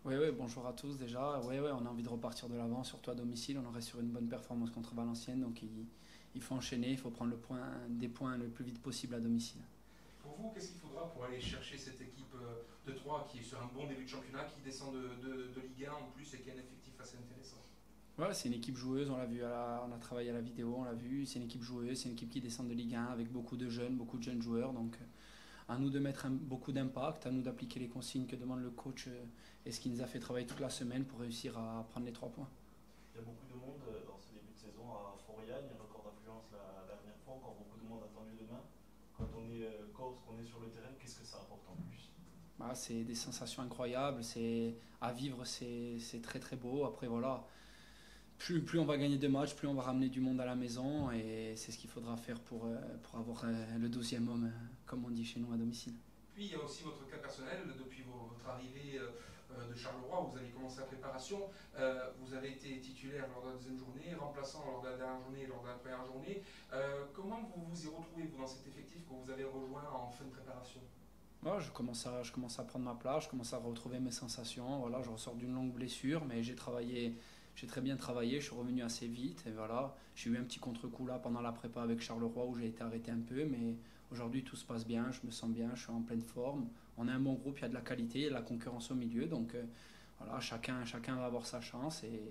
Oui, oui, bonjour à tous déjà. Oui, oui, on a envie de repartir de l'avant, surtout à domicile. On reste sur une bonne performance contre Valenciennes, donc il faut enchaîner, il faut prendre des points le plus vite possible à domicile. Pour vous, qu'est-ce qu'il faudra pour aller chercher cette équipe de Troyes qui est sur un bon début de championnat, qui descend de Ligue 1 en plus et qui a un effectif assez intéressant? Ouais, c'est une équipe joueuse, on l'a vu, on a travaillé à la vidéo, on l'a vu. C'est une équipe joueuse, c'est une équipe qui descend de Ligue 1 avec beaucoup de jeunes joueurs. Donc à nous de mettre beaucoup d'impact, à nous d'appliquer les consignes que demande le coach et ce qui nous a fait travailler toute la semaine pour réussir à prendre les 3 points. Il y a beaucoup de monde dans ce début de saison à Foriagne, record d'affluence la dernière fois, encore beaucoup de monde attendu demain. Quand on est corse, qu'on est sur le terrain, qu'est-ce que ça apporte en plus? Voilà, c'est des sensations incroyables, à vivre, c'est très très beau. Après voilà, plus on va gagner de matchs, plus on va ramener du monde à la maison et c'est ce qu'il faudra faire pour avoir le 12e homme, comme on dit chez nous à domicile. Puis il y a aussi votre cas personnel, depuis votre arrivée de Charleroi, vous avez commencé la préparation, vous avez été titulaire lors de la deuxième journée, remplaçant lors de la dernière journée et lors de la première journée. Comment vous vous y retrouvez, vous, dans cet effectif que vous avez rejoint en fin de préparation? Voilà, je commence à prendre ma place, je commence à retrouver mes sensations. Voilà, je ressors d'une longue blessure, mais j'ai très bien travaillé, je suis revenu assez vite. Et voilà, j'ai eu un petit contre-coup là pendant la prépa avec Charleroi où j'ai été arrêté un peu, mais aujourd'hui tout se passe bien, je me sens bien, je suis en pleine forme. On a un bon groupe, il y a de la qualité, il y a de la concurrence au milieu, donc voilà, chacun va avoir sa chance et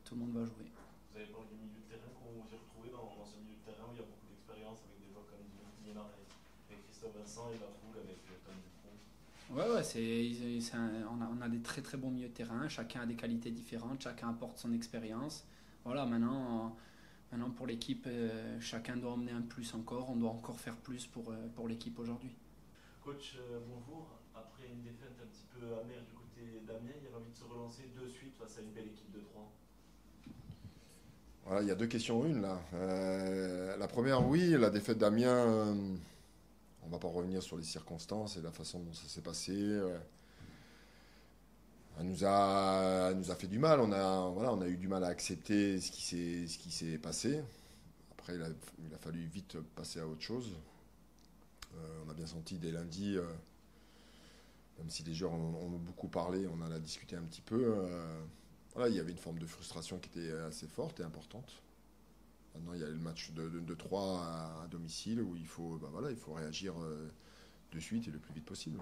tout le monde va jouer. Vous avez parlé du milieu de terrain, comment vous y retrouvez dans ce milieu de terrain où il y a beaucoup d'expérience avec des joueurs comme Guillemard et Christophe Vincent et Lafoule avec Tom Dupont? Ouais, ouais, on a des très très bons milieux de terrain, chacun a des qualités différentes, chacun apporte son expérience. Voilà, maintenant pour l'équipe, chacun doit emmener un plus encore, on doit encore faire plus pour l'équipe aujourd'hui. Coach, bonjour. Après une défaite un petit peu amère du côté d'Amiens, il y avait envie de se relancer de suite face à une belle équipe de Troyes. Voilà, il y a deux questions en une là. La première, oui, la défaite d'Amiens, on ne va pas revenir sur les circonstances et la façon dont ça s'est passé. Elle nous a fait du mal. On a eu du mal à accepter ce qui s'est passé. Après, il a fallu vite passer à autre chose. On a bien senti dès lundi, même si les joueurs en ont beaucoup parlé, on en a discuté un petit peu. Voilà, il y avait une forme de frustration qui était assez forte et importante. Maintenant, il y a le match de 3 à domicile où il faut réagir de suite et le plus vite possible.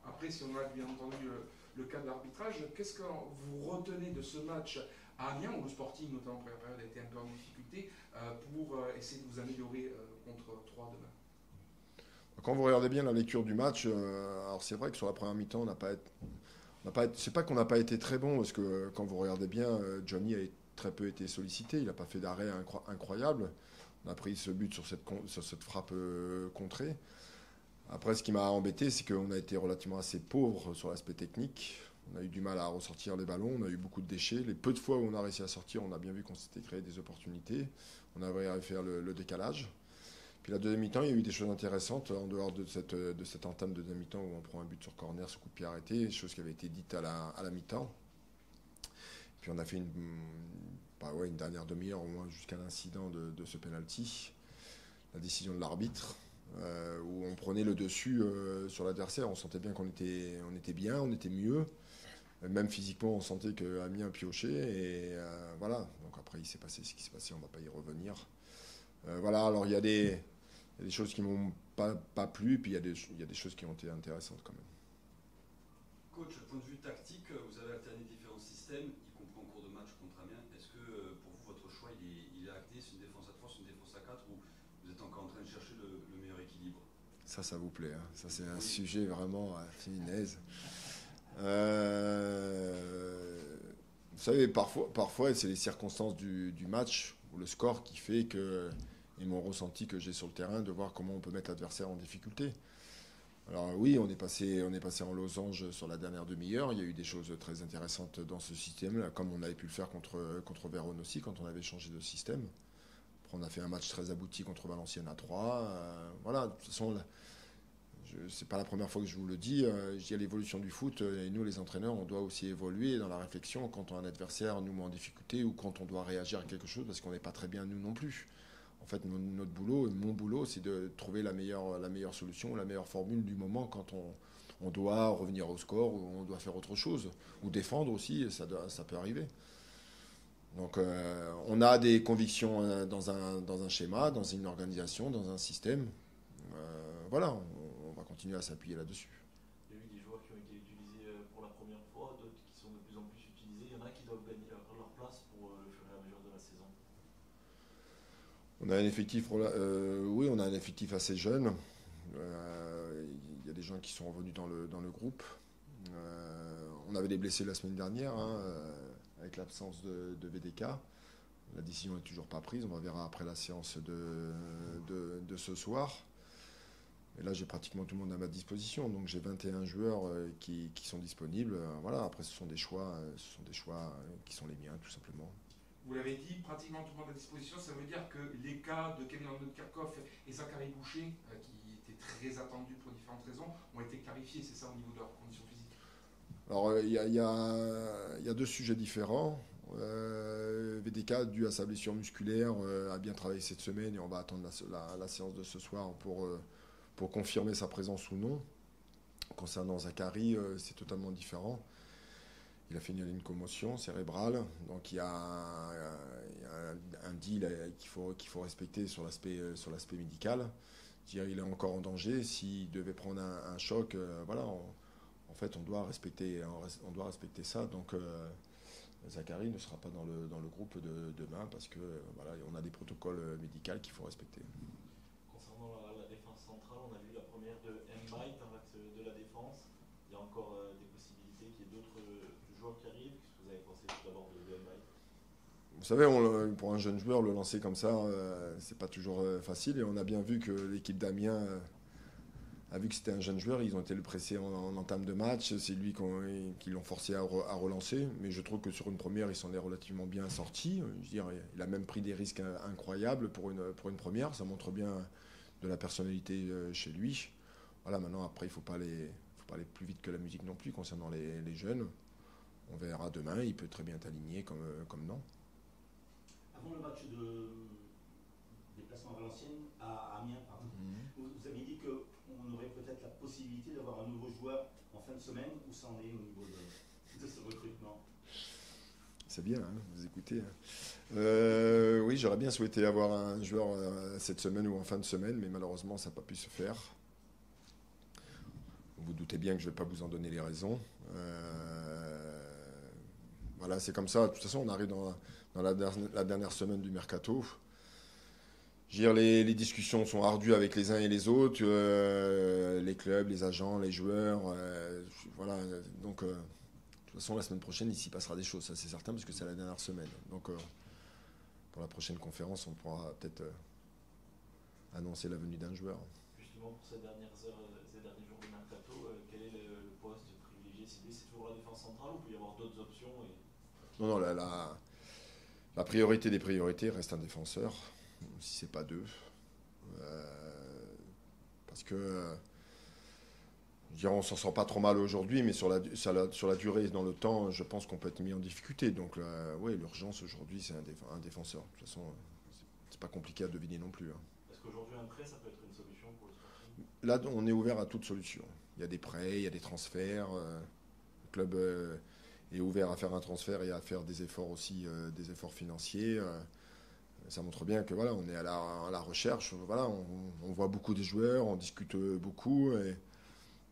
Après, si on a bien entendu le cas de l'arbitrage, qu'est-ce que vous retenez de ce match à Amiens, où le Sporting, notamment en première période, a été un peu en difficulté, pour essayer de vous améliorer contre 3 demain? Quand vous regardez bien la lecture du match, alors c'est vrai que sur la première mi-temps, c'est pas qu'on n'a pas été très bon, parce que quand vous regardez bien, Johnny a très peu été sollicité, il n'a pas fait d'arrêt incroyable. On a pris ce but sur cette frappe contrée. Après, ce qui m'a embêté, c'est qu'on a été relativement assez pauvre sur l'aspect technique. On a eu du mal à ressortir les ballons, on a eu beaucoup de déchets. Les peu de fois où on a réussi à sortir, on a bien vu qu'on s'était créé des opportunités. On avait réussi à faire le décalage. Puis la deuxième mi-temps, il y a eu des choses intéressantes en dehors de cette entame de deuxième mi-temps où on prend un but sur corner, ce coup de pied arrêté, des choses qui avaient été dites à la mi-temps. Puis on a fait une dernière demi-heure au moins jusqu'à l'incident de ce penalty, la décision de l'arbitre, où on prenait le dessus sur l'adversaire. On sentait bien qu'on était bien, on était mieux. Même physiquement, on sentait que Amiens piochait. Et voilà, donc après il s'est passé ce qui s'est passé, on ne va pas y revenir. Voilà, alors il y a des choses qui m'ont pas plu, puis il y a des choses qui ont été intéressantes quand même. Coach, point de vue tactique, vous avez alterné différents systèmes, y compris en cours de match contre Amiens. Est-ce que pour vous, votre choix il est acté? C'est une défense à 3, c'est une défense à 4, ou vous êtes encore en train de chercher le meilleur équilibre? Ça vous plaît, hein. Ça, c'est un Oui. sujet vraiment finesse. Vous savez, parfois c'est les circonstances du match ou le score qui fait que, et mon ressenti que j'ai sur le terrain, de voir comment on peut mettre l'adversaire en difficulté. Alors oui, on est passé en losange sur la dernière demi-heure. Il y a eu des choses très intéressantes dans ce système-là, comme on avait pu le faire contre Vérone aussi, quand on avait changé de système. Après, on a fait un match très abouti contre Valenciennes à 3. Voilà, de toute façon, c'est pas la première fois que je vous le dis. Je dis à l'évolution du foot, et nous, les entraîneurs, on doit aussi évoluer dans la réflexion quand un adversaire nous met en difficulté ou quand on doit réagir à quelque chose parce qu'on n'est pas très bien nous non plus. En fait, notre boulot, mon boulot, c'est de trouver la meilleure solution, la meilleure formule du moment quand on doit revenir au score ou on doit faire autre chose. Ou défendre aussi, ça peut arriver. Donc on a des convictions dans un schéma, dans une organisation, dans un système. Voilà, on va continuer à s'appuyer là-dessus. Il y a eu des joueurs qui ont été utilisés pour la première fois, d'autres qui sont de plus en plus utilisés. Il y en a qui doivent gagner leur place pour le fur et à mesure de la saison. On a un effectif, oui, on a un effectif assez jeune. Il y a des gens qui sont revenus dans le groupe. On avait des blessés la semaine dernière, avec l'absence de VDK. La décision n'est toujours pas prise. On verra après la séance de ce soir. Et là, j'ai pratiquement tout le monde à ma disposition. Donc, j'ai 21 joueurs qui sont disponibles. Voilà. Après, ce sont des choix qui sont les miens, tout simplement. Vous l'avez dit, pratiquement tout le monde à disposition. Ça veut dire que les cas de Kevin Kirchhoff et Zachary Boucher, qui étaient très attendus pour différentes raisons, ont été clarifiés. C'est ça au niveau de leurs conditions physiques? Alors, il y a deux sujets différents. VDK, dû à sa blessure musculaire, a bien travaillé cette semaine et on va attendre la séance de ce soir pour confirmer sa présence ou non. Concernant Zachary, c'est totalement différent. Il a fait une commotion cérébrale, donc il y a un deal qu'il faut respecter sur l'aspect médical. Il est encore en danger. S'il devait prendre un choc, voilà, en fait, on doit respecter ça. Donc, Zachary ne sera pas dans le groupe de demain parce que voilà, on a des protocoles médicaux qu'il faut respecter. Concernant la défense centrale, on a vu la première de M-Might dans l'axe de la défense. Il y a encore des possibilités qu'il y ait d'autres joueurs qui arrivent. Qu'est-ce que vous avez pensé tout d'abord de M-Might? Vous savez, pour un jeune joueur, le lancer comme ça, c'est pas toujours facile. Et on a bien vu que l'équipe d'Amiens a vu que c'était un jeune joueur. Ils ont été le pressé en entame de match. C'est lui qui l'ont forcé à relancer. Mais je trouve que sur une première, il s'en est relativement bien sorti. Je veux dire, il a même pris des risques incroyables pour une première. Ça montre bien de la personnalité chez lui. Voilà, maintenant, après, il ne faut pas aller plus vite que la musique non plus concernant les jeunes. On verra demain. Il peut très bien être aligné comme non. Avant le match de déplacement à Valenciennes, à Amiens, pardon, vous avez dit qu'on aurait peut-être la possibilité d'avoir un nouveau joueur en fin de semaine. Où ça en est au niveau de ce recrutement? C'est bien, vous écoutez. Oui, j'aurais bien souhaité avoir un joueur cette semaine ou en fin de semaine, mais malheureusement, ça n'a pas pu se faire. Vous vous doutez bien que je ne vais pas vous en donner les raisons. Voilà, c'est comme ça. De toute façon, on arrive dans la dernière semaine du mercato. Je veux dire, les discussions sont ardues avec les uns et les autres, les clubs, les agents, les joueurs. Voilà, donc de toute façon, la semaine prochaine, il s'y passera des choses, ça c'est certain, parce que c'est la dernière semaine. Donc pour la prochaine conférence, on pourra peut-être annoncer la venue d'un joueur. Justement, pour ces dernières heures, ces derniers jours de mercato, quel est le poste privilégié? C'est toujours la défense centrale ou il peut y avoir d'autres options Non, la priorité des priorités reste un défenseur, si c'est pas deux. Parce que je dirais, on s'en sort pas trop mal aujourd'hui, mais sur la durée et dans le temps, je pense qu'on peut être mis en difficulté. Donc oui, l'urgence aujourd'hui, c'est un défenseur. De toute façon, c'est pas compliqué à deviner non plus. Est-ce qu'aujourd'hui un prêt, ça peut être une solution pour le Sporting? Là, on est ouvert à toute solution. Il y a des prêts, il y a des transferts. Le club est ouvert à faire un transfert et à faire des efforts aussi, des efforts financiers. Ça montre bien que voilà, on est à la recherche. Voilà, on voit beaucoup des joueurs, on discute beaucoup. Et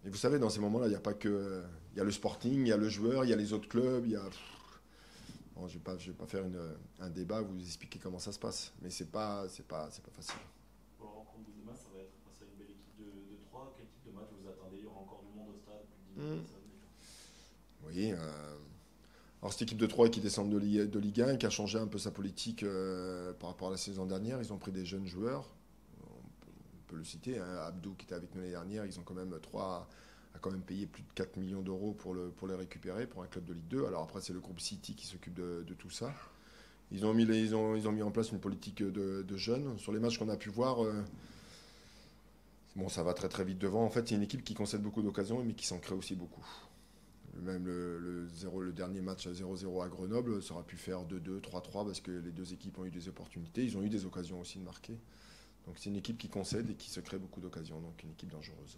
vous savez, dans ces moments-là, il n'y a pas que. Il y a le Sporting, il y a le joueur, il y a les autres clubs. Bon, je ne vais pas faire un débat, vous expliquer comment ça se passe. Mais c'est pas facile. Pour la rencontre de demain, ça va être face à une belle équipe de 3. Quel type de match vous attendez? Il y aura encore du monde au stade, plus de 10 000 personnes. Oui. Alors, cette équipe de 3 qui descend de Ligue 1, qui a changé un peu sa politique par rapport à la saison dernière. Ils ont pris des jeunes joueurs. On peut le citer. Abdou, qui était avec nous l'année dernière, ils ont quand même 3 a quand même payé plus de 4 millions d'euros pour les récupérer pour un club de Ligue 2. Alors après, c'est le groupe City qui s'occupe de tout ça. Ils ont mis en place une politique de jeunes. Sur les matchs qu'on a pu voir, bon, ça va très très vite devant. En fait, c'est une équipe qui concède beaucoup d'occasions, mais qui s'en crée aussi beaucoup. Même le dernier match à 0-0 à Grenoble, ça aurait pu faire 2-2, 3-3, parce que les deux équipes ont eu des opportunités. Ils ont eu des occasions aussi de marquer. Donc c'est une équipe qui concède et qui se crée beaucoup d'occasions, donc une équipe dangereuse.